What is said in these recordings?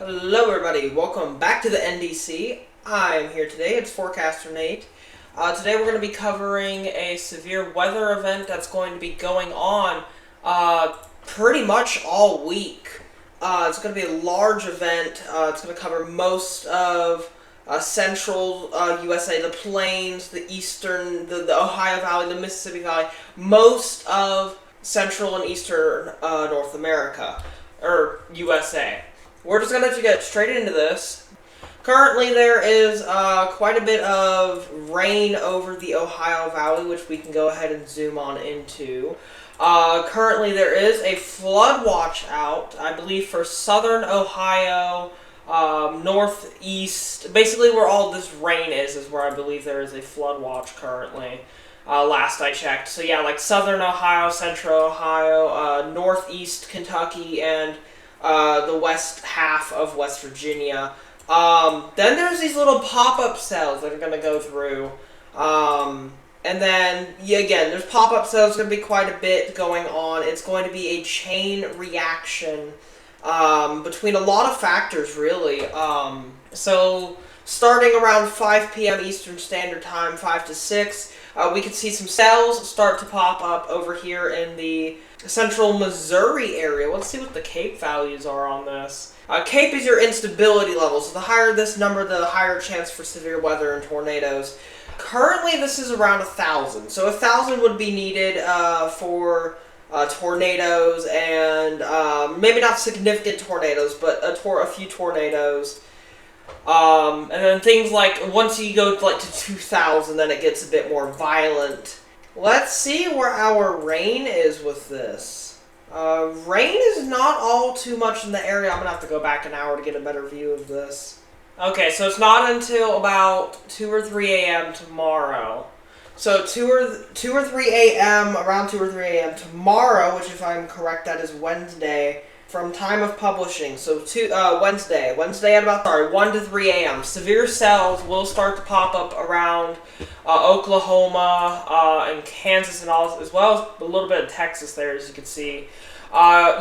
Hello everybody, welcome back to the NDC. I'm here today, it's Forecaster Nate. Today we're going to be covering a severe weather event that's going to be going on pretty much all week. It's going to be a large event. It's going to cover most of central USA, the plains, the eastern, the Ohio Valley, the Mississippi Valley, most of central and eastern North America, or USA. We're just going to get straight into this. Currently there is quite a bit of rain over the Ohio Valley, which we can go ahead and zoom on into. Currently there is a flood watch out, I believe, for southern Ohio, northeast, basically where all this rain is where I believe there is a flood watch currently, last I checked. So yeah, like southern Ohio, central Ohio, northeast Kentucky, and the west half of West Virginia. Then there's these little pop-up cells that are going to go through. And then, again, there's pop-up cells, going to be quite a bit going on. It's going to be a chain reaction between a lot of factors, really. So, starting around 5 p.m. Eastern Standard Time, 5 to 6, we can see some cells start to pop up over here in the central Missouri area. Let's see what the CAPE values are on this. CAPE is your instability level, so the higher this number, the higher chance for severe weather and tornadoes. Currently, this is around 1,000, so 1,000 would be needed for tornadoes and maybe not significant tornadoes, but a few tornadoes. And then things like, once you go to 2,000, then it gets a bit more violent. Let's see where our rain is with this. Rain is not all too much in the area. I'm going to have to go back an hour to get a better view of this. Okay, so it's not until about 2 or 3 a.m. tomorrow. So 2 or 3 a.m., around 2 or 3 a.m. tomorrow, which if I'm correct, that is Wednesday, from time of publishing. So Wednesday at about 1 to 3 a.m. Severe cells will start to pop up around Oklahoma and Kansas and all, as well as a little bit of Texas there, as you can see.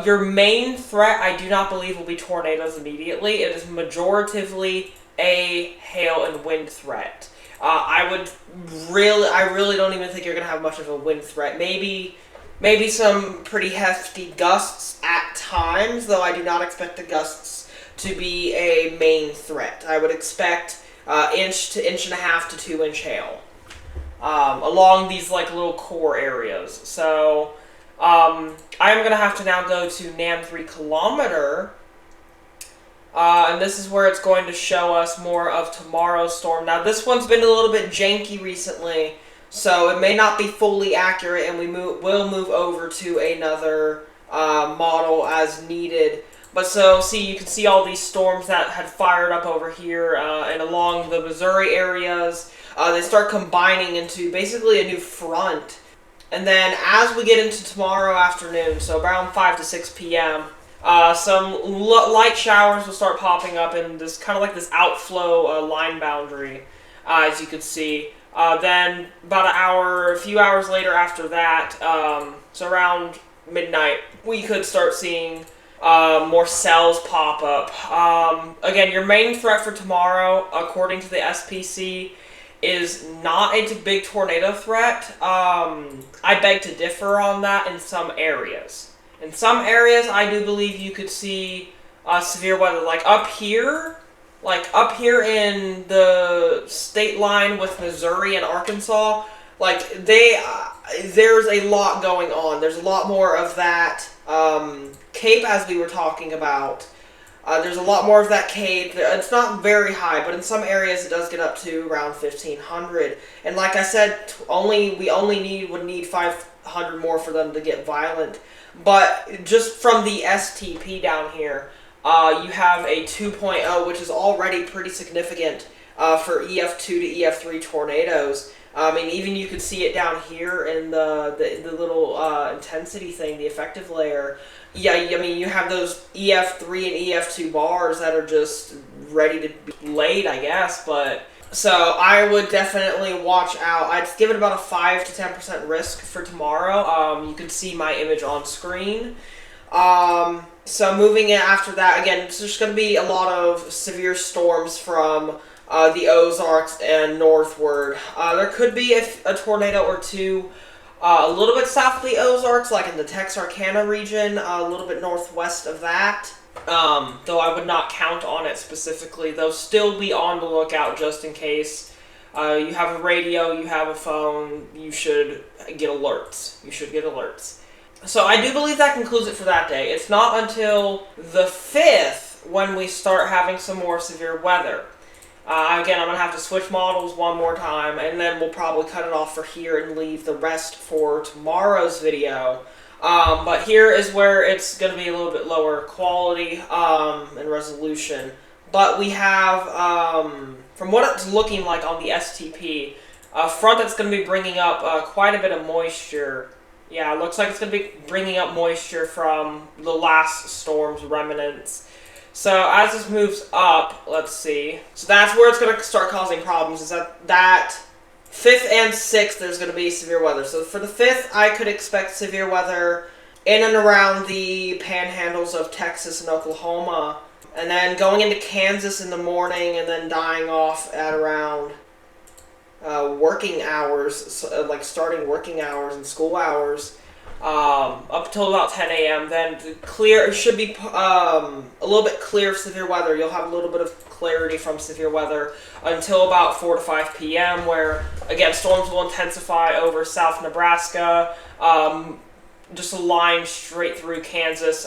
Your main threat, I do not believe, will be tornadoes immediately. It is majoritively a hail and wind threat. I really don't even think you're going to have much of a wind threat. Maybe some pretty hefty gusts at times, though I do not expect the gusts to be a main threat. I would expect inch to inch and a half to 2 inch hail along these little core areas. So I'm going to have to now go to NAM 3 kilometer, and this is where it's going to show us more of tomorrow's storm. Now this one's been a little bit janky recently, so it may not be fully accurate, and will move over to another model as needed. But so, you can see all these storms that had fired up over here and along the Missouri areas. They start combining into basically a new front. And then as we get into tomorrow afternoon, so around 5 to 6 p.m., some light showers will start popping up in this kind of like this outflow line boundary, as you can see. Then about a few hours later after that, so around midnight, we could start seeing more cells pop up. Again, your main threat for tomorrow, according to the SPC, is not a big tornado threat. I beg to differ on that in some areas. In some areas, I do believe you could see severe weather, like up here in the state line with Missouri and Arkansas. There's a lot going on. There's a lot more of that CAPE, as we were talking about. There's a lot more of that CAPE. It's not very high, but in some areas it does get up to around 1,500. And like I said, we would need 500 more for them to get violent. But just from the STP down here, you have a 2.0, which is already pretty significant for EF2 to EF3 tornadoes. I mean, even you could see it down here in the little intensity thing, the effective layer. Yeah, I mean, you have those EF3 and EF2 bars that are just ready to be laid, I guess. But so I would definitely watch out. I'd give it about a 5 to 10% risk for tomorrow. You can see my image on screen. So moving in after that, again, there's going to be a lot of severe storms from the Ozarks and northward. There could be a tornado or two a little bit south of the Ozarks, like in the Texarkana region, a little bit northwest of that. Though I would not count on it specifically, though still be on the lookout just in case. You have a radio, you have a phone, you should get alerts. So I do believe that concludes it for that day. It's not until the 5th when we start having some more severe weather. Again, I'm going to have to switch models one more time, and then we'll probably cut it off for here and leave the rest for tomorrow's video. But here is where it's going to be a little bit lower quality and resolution. But we have, from what it's looking like on the STP, a front that's going to be bringing up quite a bit of moisture. Yeah, it looks like it's going to be bringing up moisture from the last storm's remnants. So as this moves up, let's see. So that's where it's going to start causing problems, is that 5th and 6th there's going to be severe weather. So for the 5th, I could expect severe weather in and around the panhandles of Texas and Oklahoma. And then going into Kansas in the morning and then dying off at around working hours, like starting working hours and school hours, up till about 10 a.m. Then it should be a little bit clear of severe weather. You'll have a little bit of clarity from severe weather until about 4 to 5 p.m. where, again, storms will intensify over South Nebraska, just a line straight through Kansas,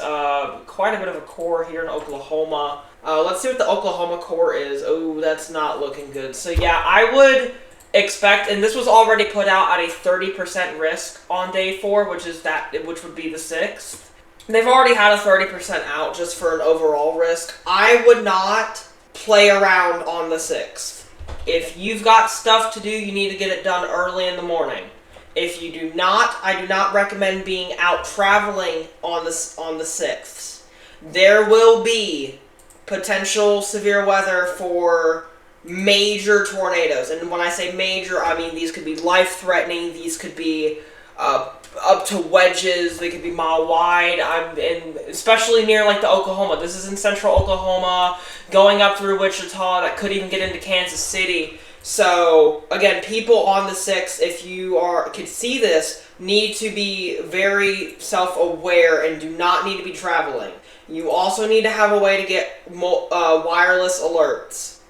quite a bit of a core here in Oklahoma. Let's see what the Oklahoma core is. Oh, that's not looking good. So yeah, I would expect, and this was already put out at a 30% risk on day 4, which would be the 6th. They've already had a 30% out just for an overall risk. I would not play around on the 6th. If you've got stuff to do, you need to get it done early in the morning. If you do not, I do not recommend being out traveling on the 6th. There will be potential severe weather for major tornadoes. And when I say major, I mean these could be life-threatening. These could be up to wedges. They could be mile wide. Especially near like the Oklahoma. This is in central Oklahoma, going up through Wichita. That could even get into Kansas City. So, again, people on the 6th, if you can see this, need to be very self-aware and do not need to be traveling. You also need to have a way to get wireless alerts.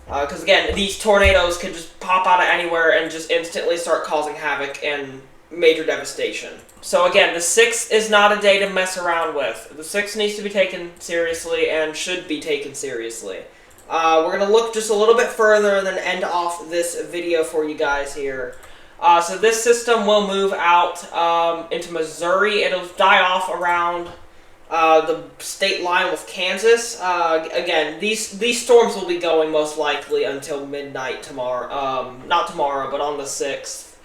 Because, again, these tornadoes could just pop out of anywhere and just instantly start causing havoc and major devastation. So, again, the 6th is not a day to mess around with. The 6th needs to be taken seriously and should be taken seriously. We're going to look just a little bit further and then end off this video for you guys here. So this system will move out into Missouri. It'll die off around the state line with Kansas. Again, these storms will be going most likely until midnight tomorrow. Not tomorrow, but on the 6th.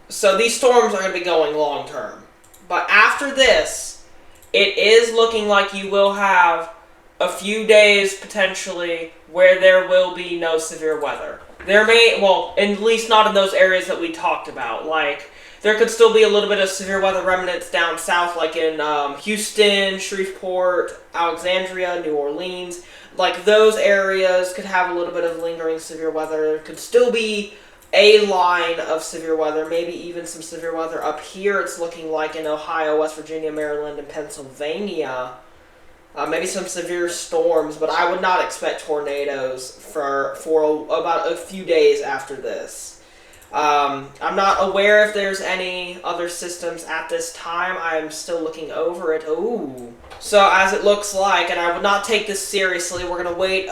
So these storms are going to be going long term. But after this, it is looking like you will have a few days, potentially, where there will be no severe weather. There at least not in those areas that we talked about. Like, there could still be a little bit of severe weather remnants down south, like in Houston, Shreveport, Alexandria, New Orleans. Like, those areas could have a little bit of lingering severe weather. There could still be a line of severe weather, maybe even some severe weather up here. It's looking like in Ohio, West Virginia, Maryland, and Pennsylvania. Maybe some severe storms, but I would not expect tornadoes for about a few days after this. I'm not aware if there's any other systems at this time. I'm still looking over it. Ooh. So as it looks like, and I would not take this seriously, we're going to wait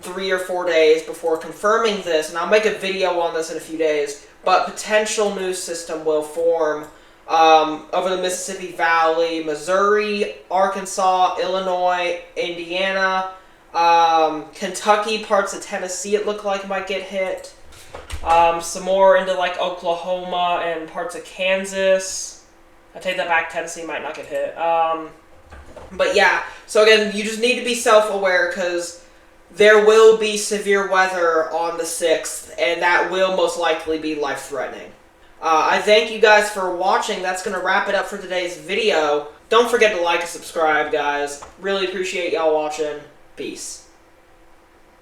3 or 4 days before confirming this, and I'll make a video on this in a few days, but potential new system will form over the Mississippi Valley, Missouri, Arkansas, Illinois, Indiana, Kentucky, parts of Tennessee it looked like might get hit. Some more into like Oklahoma and parts of Kansas. I take that back, Tennessee might not get hit. But yeah, so again, you just need to be self-aware because there will be severe weather on the 6th, and that will most likely be life-threatening. I thank you guys for watching. That's going to wrap it up for today's video. Don't forget to like and subscribe, guys. Really appreciate y'all watching. Peace.